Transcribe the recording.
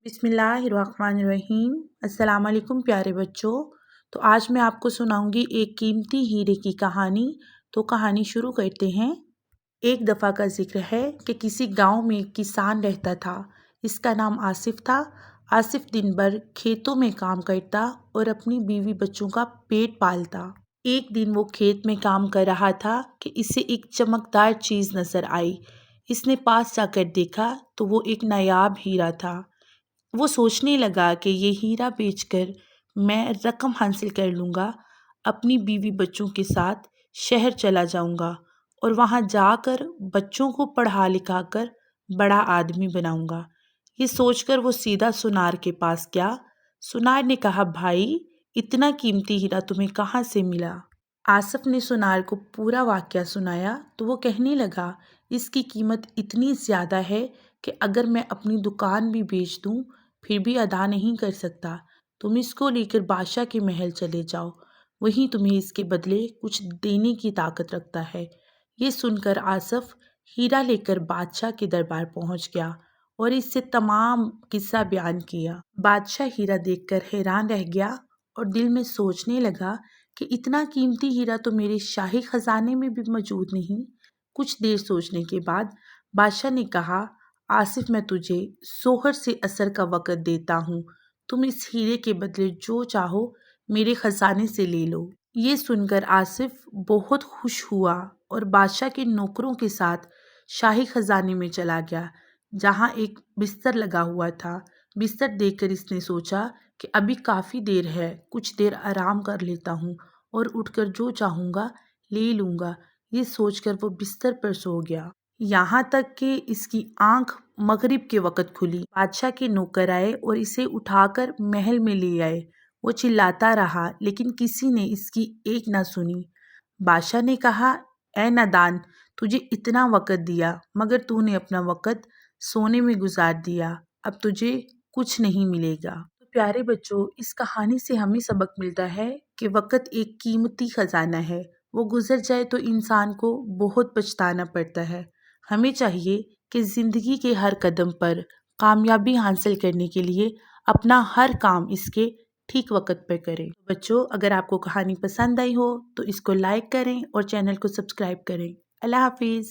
बिस्मिल्लाहिर्रहमानिर्रहीम। अस्सलाम वालेकुम प्यारे बच्चों। तो आज मैं आपको सुनाऊंगी एक कीमती हीरे की कहानी। तो कहानी शुरू करते हैं। एक दफ़ा का जिक्र है कि किसी गांव में एक किसान रहता था। इसका नाम आसिफ था। आसिफ दिन भर खेतों में काम करता और अपनी बीवी बच्चों का पेट पालता। एक दिन वो खेत में काम कर रहा था कि इसे एक चमकदार चीज़ नज़र आई। इसने पास जाकर देखा तो वो एक नायाब हीरा था। वो सोचने लगा कि ये हीरा बेचकर मैं रकम हासिल कर लूँगा। अपनी बीवी बच्चों के साथ शहर चला जाऊँगा और वहाँ जाकर बच्चों को पढ़ा लिखा कर बड़ा आदमी बनाऊँगा। ये सोचकर वो सीधा सुनार के पास गया। सुनार ने कहा, भाई इतना कीमती हीरा तुम्हें कहाँ से मिला? आसिफ ने सुनार को पूरा वाक़या सुनाया तो वो कहने लगा, इसकी कीमत इतनी ज़्यादा है कि अगर मैं अपनी दुकान भी बेच दूं फिर भी अदा नहीं कर सकता। तुम इसको लेकर बादशाह के महल चले जाओ, वहीं तुम्हें इसके बदले कुछ देने की ताकत रखता है। ये सुनकर आसिफ हीरा लेकर बादशाह के दरबार पहुंच गया और इससे तमाम किस्सा बयान किया। बादशाह हीरा देखकर हैरान रह गया और दिल में सोचने लगा कि इतना कीमती हीरा तो मेरे शाही खजाने में भी मौजूद नहीं। कुछ देर सोचने के बाद बादशाह ने कहा, आसिफ मैं तुझे सोहर से असर का वक़्त देता हूँ। तुम इस हीरे के बदले जो चाहो मेरे खजाने से ले लो। ये सुनकर आसिफ बहुत खुश हुआ और बादशाह के नौकरों के साथ शाही खजाने में चला गया, जहाँ एक बिस्तर लगा हुआ था। बिस्तर देखकर इसने सोचा कि अभी काफ़ी देर है, कुछ देर आराम कर लेता हूँ और उठकर जो चाहूँगा ले लूँगा। ये सोचकर वो बिस्तर पर सो गया। यहाँ तक कि इसकी आंख मगरिब के वक़्त खुली। बादशाह के नौकर आए और इसे उठाकर महल में ले आए। वो चिल्लाता रहा लेकिन किसी ने इसकी एक ना सुनी। बादशाह ने कहा, ए नादान, तुझे इतना वक़्त दिया मगर तूने अपना वक़्त सोने में गुजार दिया। अब तुझे कुछ नहीं मिलेगा। तो प्यारे बच्चों, इस कहानी से हमें सबक मिलता है कि वक़्त एक कीमती ख़जाना है। वो गुजर जाए तो इंसान को बहुत पछताना पड़ता है। हमें चाहिए कि ज़िंदगी के हर कदम पर कामयाबी हासिल करने के लिए अपना हर काम इसके ठीक वक़्त पर करें। बच्चों, अगर आपको कहानी पसंद आई हो तो इसको लाइक करें और चैनल को सब्सक्राइब करें। अल्लाह हाफिज़।